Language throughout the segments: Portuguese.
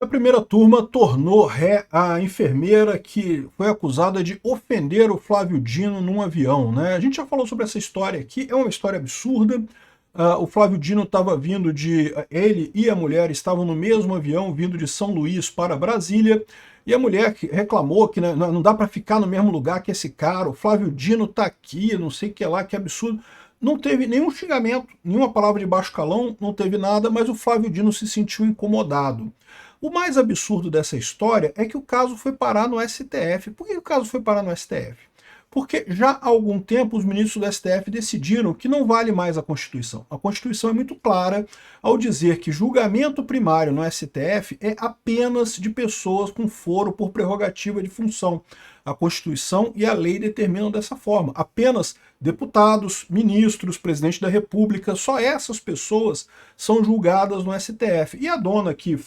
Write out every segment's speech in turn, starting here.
A primeira turma tornou ré a enfermeira que foi acusada de ofender o Flávio Dino num avião, né? A gente já falou sobre essa história aqui, é uma história absurda. O Flávio Dino estava vindo de... Ele e a mulher estavam no mesmo avião, vindo de São Luís para Brasília, e a mulher reclamou que, né, não dá para ficar no mesmo lugar que esse cara, o Flávio Dino está aqui, não sei o que lá, que absurdo. Não teve nenhum xingamento, nenhuma palavra de baixo calão, não teve nada, mas o Flávio Dino se sentiu incomodado. O mais absurdo dessa história é que o caso foi parar no STF. Por que o caso foi parar no STF? Porque já há algum tempo os ministros do STF decidiram que não vale mais a Constituição. A Constituição é muito clara ao dizer que julgamento primário no STF é apenas de pessoas com foro por prerrogativa de função. A Constituição e a lei determinam dessa forma. Apenas deputados, ministros, presidente da República, só essas pessoas são julgadas no STF. E a dona que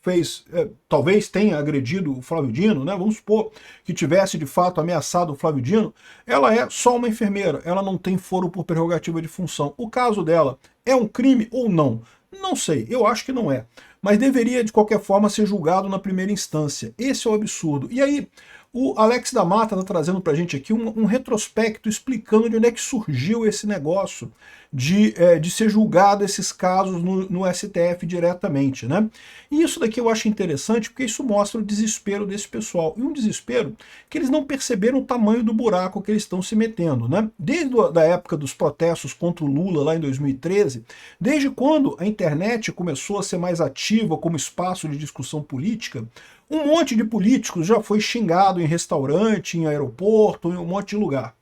fez, talvez tenha agredido o Flávio Dino, né? Vamos supor que tivesse de fato ameaçado o Flávio Dino, ela é só uma enfermeira, ela não tem foro por prerrogativa de função. O caso dela é um crime ou não? Não sei, eu acho que não é. Mas deveria, de qualquer forma, ser julgado na primeira instância. Esse é o absurdo. E aí, o Alex da Mata está trazendo para a gente aqui um retrospecto explicando de onde é que surgiu esse negócio de ser julgado esses casos no STF diretamente, né? E isso daqui eu acho interessante porque isso mostra o desespero desse pessoal. E um desespero que eles não perceberam o tamanho do buraco que eles estão se metendo, né? Desde a época dos protestos contra o Lula lá em 2013, desde quando a internet começou a ser mais ativa como espaço de discussão política, um monte de políticos já foi xingado em restaurante, em aeroporto, em um monte de lugar.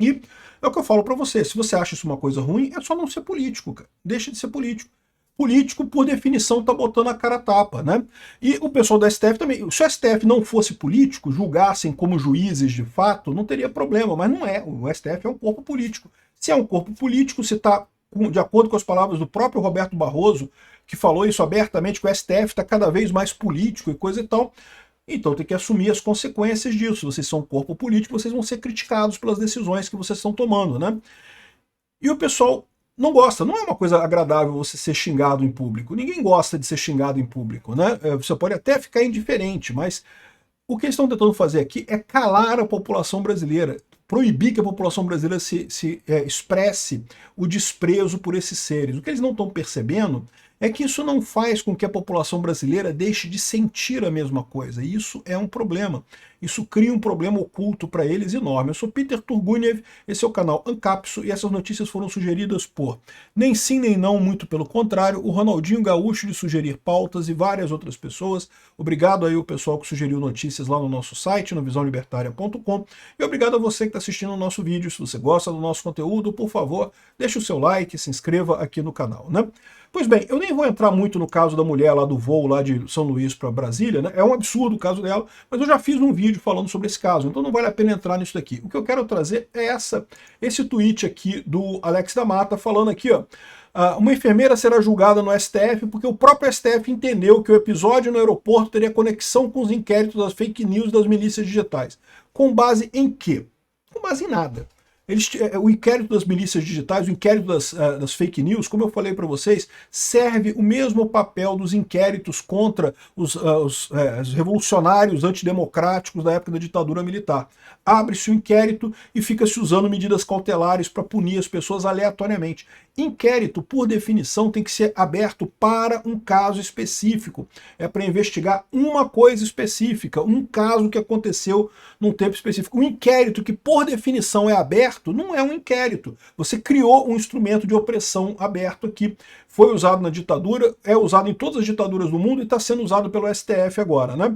E é o que eu falo para você, se você acha isso uma coisa ruim, é só não ser político, cara. Deixa de ser político. Político, por definição, tá botando a cara a tapa, né? E o pessoal da STF também. Se o STF não fosse político, julgassem como juízes de fato, não teria problema, mas não é. O STF é um corpo político. Se é um corpo político, se está de acordo com as palavras do próprio Roberto Barroso, que falou isso abertamente, que o STF está cada vez mais político e coisa e tal, então tem que assumir as consequências disso. Vocês são um corpo político, vocês vão ser criticados pelas decisões que vocês estão tomando, né? E o pessoal não gosta, não é uma coisa agradável você ser xingado em público. Ninguém gosta de ser xingado em público, né? Você pode até ficar indiferente, mas o que eles estão tentando fazer aqui é calar a população brasileira, proibir que a população brasileira se expresse o desprezo por esses seres. O que eles não estão percebendo é que isso não faz com que a população brasileira deixe de sentir a mesma coisa. E isso é um problema. Isso cria um problema oculto para eles enorme. Eu sou Peter Turguniev, esse é o canal Ancapso e essas notícias foram sugeridas por Nem Sim Nem Não, muito pelo contrário, o Ronaldinho Gaúcho de sugerir pautas e várias outras pessoas. Obrigado aí ao pessoal que sugeriu notícias lá no nosso site, no visãolibertaria.com, e obrigado a você que está assistindo o nosso vídeo. Se você gosta do nosso conteúdo, por favor, deixe o seu like, se inscreva aqui no canal, né? Pois bem, eu nem vou entrar muito no caso da mulher lá do voo lá de São Luís para Brasília, né? É um absurdo o caso dela, mas eu já fiz um vídeo falando sobre esse caso, então não vale a pena entrar nisso daqui. O que eu quero trazer é esse tweet aqui do Alex da Mata falando aqui, ó, uma enfermeira será julgada no STF porque o próprio STF entendeu que o episódio no aeroporto teria conexão com os inquéritos das fake news das milícias digitais. Com base em quê? Com base em nada. O inquérito das milícias digitais, o inquérito das fake news, como eu falei para vocês, serve o mesmo papel dos inquéritos contra os revolucionários antidemocráticos da época da ditadura militar. Abre-se o inquérito e fica-se usando medidas cautelares para punir as pessoas aleatoriamente. Inquérito, por definição, tem que ser aberto para um caso específico. É para investigar uma coisa específica, um caso que aconteceu num tempo específico. Um inquérito que, por definição, é aberto, não é um inquérito. Você criou um instrumento de opressão aberto aqui. Foi usado na ditadura, é usado em todas as ditaduras do mundo e está sendo usado pelo STF agora, né?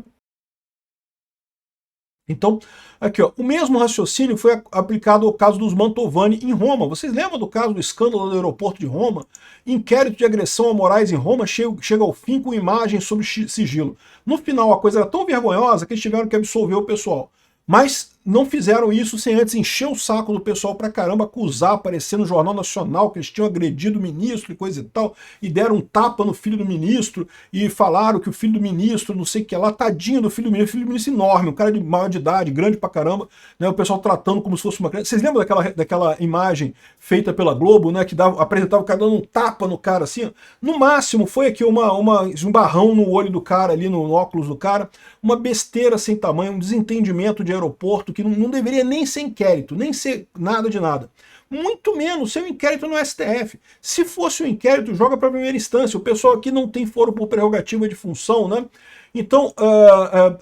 Então, aqui, ó, o mesmo raciocínio foi aplicado ao caso dos Mantovani em Roma. Vocês lembram do caso do escândalo do aeroporto de Roma? Inquérito de agressão a morais em Roma chega ao fim com imagens sob sigilo. No final, a coisa era tão vergonhosa que eles tiveram que absolver o pessoal. Mas não fizeram isso sem antes encher o saco do pessoal pra caramba, acusar, aparecer no Jornal Nacional que eles tinham agredido o ministro e coisa e tal, e deram um tapa no filho do ministro, e falaram que o filho do ministro, não sei o que lá, tadinho do filho do ministro enorme, um cara de maior de idade, grande pra caramba, né, o pessoal tratando como se fosse uma criança. Vocês lembram daquela imagem feita pela Globo, né, que apresentava o cara dando um tapa no cara, assim, ó? No máximo foi aqui um barrão no olho do cara, ali no óculos do cara, uma besteira sem tamanho, um desentendimento de aeroporto, que não deveria nem ser inquérito, nem ser nada de nada. Muito menos ser um inquérito no STF. Se fosse um inquérito, joga para a primeira instância. O pessoal aqui não tem foro por prerrogativa de função, né? Então,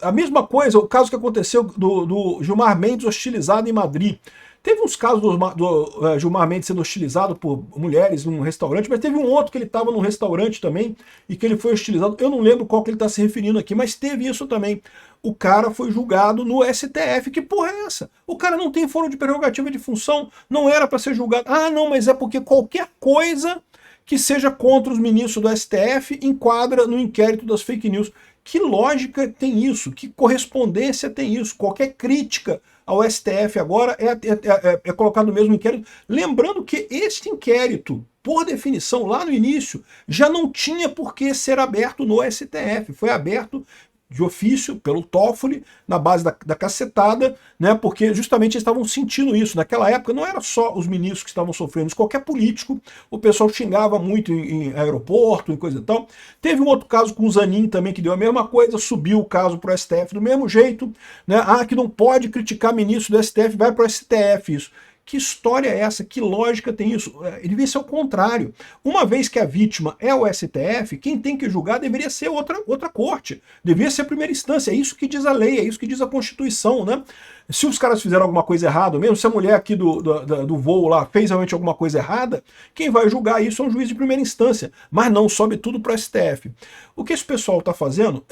a mesma coisa, o caso que aconteceu do Gilmar Mendes hostilizado em Madrid. Teve uns casos do Gilmar Mendes sendo hostilizado por mulheres num restaurante, mas teve um outro que ele estava num restaurante também e que ele foi hostilizado. Eu não lembro qual que ele está se referindo aqui, mas teve isso também. O cara foi julgado no STF. Que porra é essa? O cara não tem foro de prerrogativa de função, não era para ser julgado. Ah, não, mas é porque qualquer coisa que seja contra os ministros do STF enquadra no inquérito das fake news. Que lógica tem isso? Que correspondência tem isso? Qualquer crítica ao STF agora é colocado no mesmo inquérito. Lembrando que este inquérito, por definição, lá no início, já não tinha por que ser aberto no STF. Foi aberto de ofício, pelo Toffoli, na base da cacetada, né, porque justamente eles estavam sentindo isso. Naquela época não era só os ministros que estavam sofrendo, qualquer político, o pessoal xingava muito em aeroporto e coisa e tal. Teve um outro caso com o Zanin também, que deu a mesma coisa, subiu o caso para o STF do mesmo jeito, né, que não pode criticar ministro do STF, vai para o STF isso. Que história é essa? Que lógica tem isso? Devia ser o contrário. Uma vez que a vítima é o STF, quem tem que julgar deveria ser outra corte. Deveria ser a primeira instância. É isso que diz a lei, é isso que diz a Constituição, né? Se os caras fizeram alguma coisa errada mesmo, se a mulher aqui do voo lá fez realmente alguma coisa errada, quem vai julgar isso é um juiz de primeira instância. Mas não, sobe tudo para o STF. O que esse pessoal está fazendo,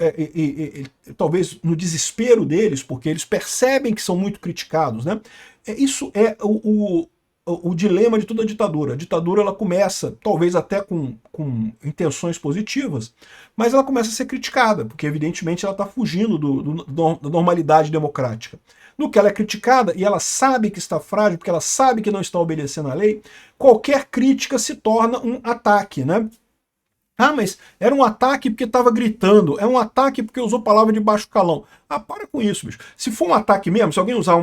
talvez no desespero deles, porque eles percebem que são muito criticados, né? Isso é o dilema de toda a ditadura. A ditadura ela começa, talvez até com intenções positivas, mas ela começa a ser criticada, porque evidentemente ela está fugindo da normalidade democrática. No que ela é criticada, e ela sabe que está frágil, porque ela sabe que não está obedecendo à lei, qualquer crítica se torna um ataque, né? Ah, mas era um ataque porque estava gritando, é um ataque porque usou palavra de baixo calão. Ah, para com isso, bicho. Se for um ataque mesmo, se alguém usar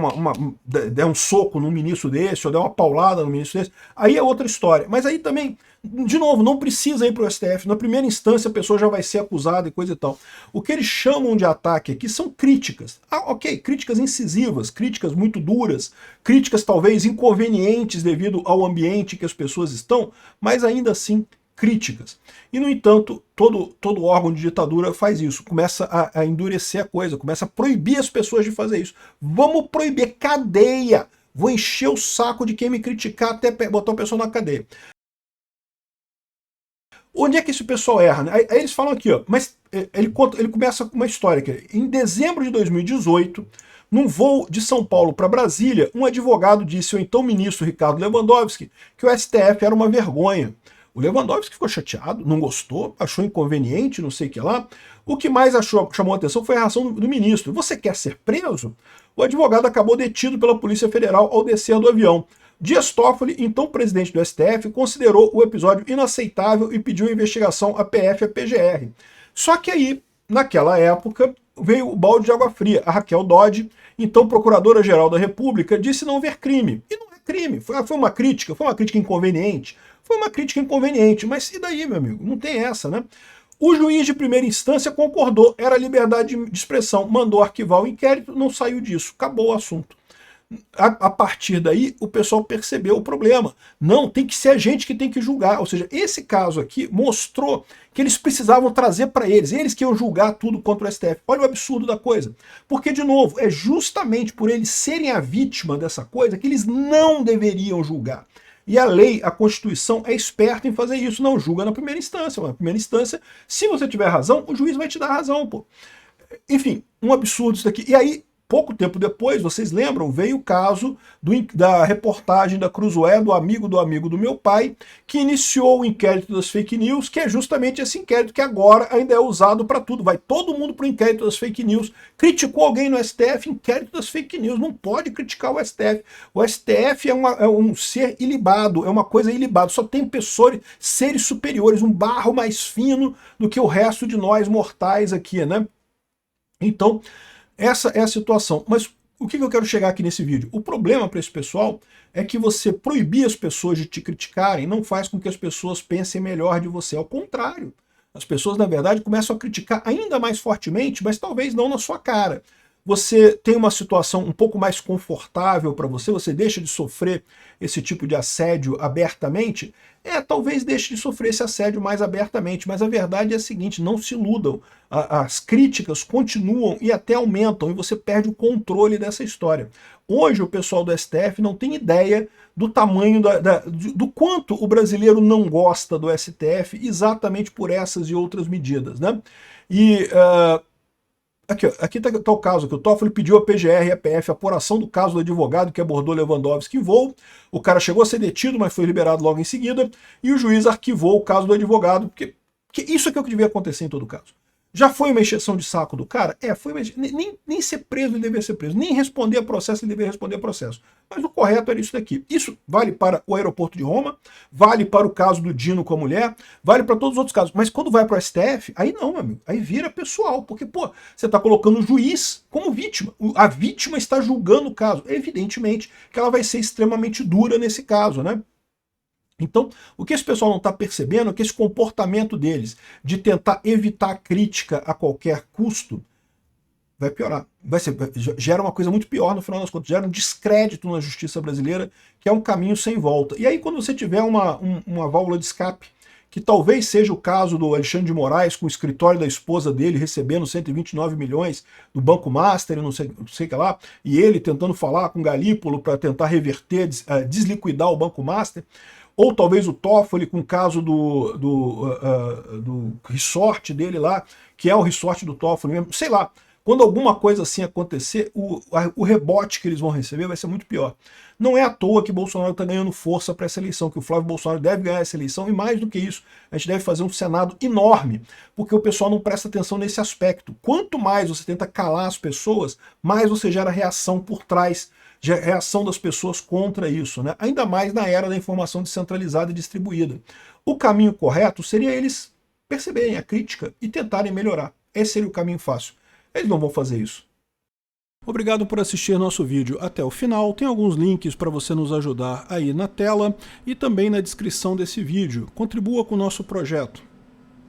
der um soco num ministro desse, ou der uma paulada no ministro desse, aí é outra história. Mas aí também, de novo, não precisa ir para o STF. Na primeira instância a pessoa já vai ser acusada e coisa e tal. O que eles chamam de ataque aqui são críticas. Ah, ok, críticas incisivas, críticas muito duras, críticas talvez inconvenientes devido ao ambiente que as pessoas estão, mas ainda assim críticas. E, no entanto, todo órgão de ditadura faz isso, começa a endurecer a coisa, começa a proibir as pessoas de fazer isso. Vamos proibir cadeia! Vou encher o saco de quem me criticar até botar o pessoal na cadeia. Onde é que esse pessoal erra? Né? Aí eles falam aqui, ó, mas ele começa com uma história aqui. Em dezembro de 2018, num voo de São Paulo para Brasília, um advogado disse ao então ministro Ricardo Lewandowski que o STF era uma vergonha. O Lewandowski ficou chateado, não gostou, achou inconveniente, não sei o que lá. O que mais chamou a atenção foi a reação do ministro. Você quer ser preso? O advogado acabou detido pela Polícia Federal ao descer do avião. Dias Toffoli, então presidente do STF, considerou o episódio inaceitável e pediu investigação à PF e à PGR. Só que aí, naquela época, veio o balde de água fria. A Raquel Dodge, então procuradora-geral da República, disse não ver crime. E não é crime, foi uma crítica inconveniente. Foi uma crítica inconveniente, mas e daí, meu amigo? Não tem essa, né? O juiz de primeira instância concordou, era liberdade de expressão, mandou arquivar o inquérito, não saiu disso, acabou o assunto. A partir daí, o pessoal percebeu o problema. Não, tem que ser a gente que tem que julgar. Ou seja, esse caso aqui mostrou que eles precisavam trazer para eles que iam julgar tudo contra o STF. Olha o absurdo da coisa. Porque, de novo, é justamente por eles serem a vítima dessa coisa que eles não deveriam julgar. E a lei, a Constituição, é esperta em fazer isso. Não julga na primeira instância. Na primeira instância, se você tiver razão, o juiz vai te dar razão, pô. Enfim, um absurdo isso daqui. E aí, Pouco tempo depois, vocês lembram, veio o caso da reportagem da Cruzoé, do amigo do meu pai, que iniciou o inquérito das fake news, que é justamente esse inquérito que agora ainda é usado para tudo. Vai todo mundo para o inquérito das fake news. Criticou alguém no STF, inquérito das fake news. Não pode criticar o STF. O STF é um ser ilibado, é uma coisa ilibada. Só tem pessoas, seres superiores, um barro mais fino do que o resto de nós mortais aqui, né? Então, essa é a situação. Mas o que eu quero chegar aqui nesse vídeo? O problema para esse pessoal é que você proibir as pessoas de te criticarem não faz com que as pessoas pensem melhor de você. Ao contrário, as pessoas, na verdade, começam a criticar ainda mais fortemente, mas talvez não na sua cara. Você tem uma situação um pouco mais confortável para você, você deixa de sofrer esse tipo de assédio abertamente, talvez deixe de sofrer esse assédio mais abertamente, mas a verdade é a seguinte, não se iludam, as críticas continuam e até aumentam, e você perde o controle dessa história. Hoje o pessoal do STF não tem ideia do tamanho, do quanto o brasileiro não gosta do STF, exatamente por essas e outras medidas, né? E... Aqui tá o caso, que o Toffoli pediu a PGR e a PF a apuração do caso do advogado que abordou Lewandowski em voo. O cara chegou a ser detido, mas foi liberado logo em seguida, e o juiz arquivou o caso do advogado, porque isso é o que devia acontecer em todo caso. Já foi uma encheção de saco do cara? Foi nem ser preso ele deveria ser preso, nem responder a processo ele deveria responder a processo. Mas o correto era isso daqui. Isso vale para o aeroporto de Roma, vale para o caso do Dino com a mulher, vale para todos os outros casos. Mas quando vai para o STF, aí não, meu amigo, aí vira pessoal, porque, pô, você está colocando o juiz como vítima. A vítima está julgando o caso. Evidentemente que ela vai ser extremamente dura nesse caso, né? Então, o que esse pessoal não está percebendo é que esse comportamento deles de tentar evitar a crítica a qualquer custo vai piorar. Gera uma coisa muito pior no final das contas, gera um descrédito na justiça brasileira, que é um caminho sem volta. E aí quando você tiver uma válvula de escape, que talvez seja o caso do Alexandre de Moraes, com o escritório da esposa dele recebendo 129 milhões do Banco Master, não sei o que lá, e ele tentando falar com Galípolo para tentar reverter, desliquidar o Banco Master, ou talvez o Toffoli com o caso do resort dele lá, que é o resort do Toffoli mesmo, sei lá. Quando alguma coisa assim acontecer, o rebote que eles vão receber vai ser muito pior. Não é à toa que Bolsonaro está ganhando força para essa eleição, que o Flávio Bolsonaro deve ganhar essa eleição, e mais do que isso, a gente deve fazer um Senado enorme, porque o pessoal não presta atenção nesse aspecto. Quanto mais você tenta calar as pessoas, mais você gera reação por trás, reação das pessoas contra isso, né? Ainda mais na era da informação descentralizada e distribuída. O caminho correto seria eles perceberem a crítica e tentarem melhorar. Esse seria o caminho fácil. Eles não vão fazer isso. Obrigado por assistir nosso vídeo até o final. Tem alguns links para você nos ajudar aí na tela e também na descrição desse vídeo. Contribua com o nosso projeto.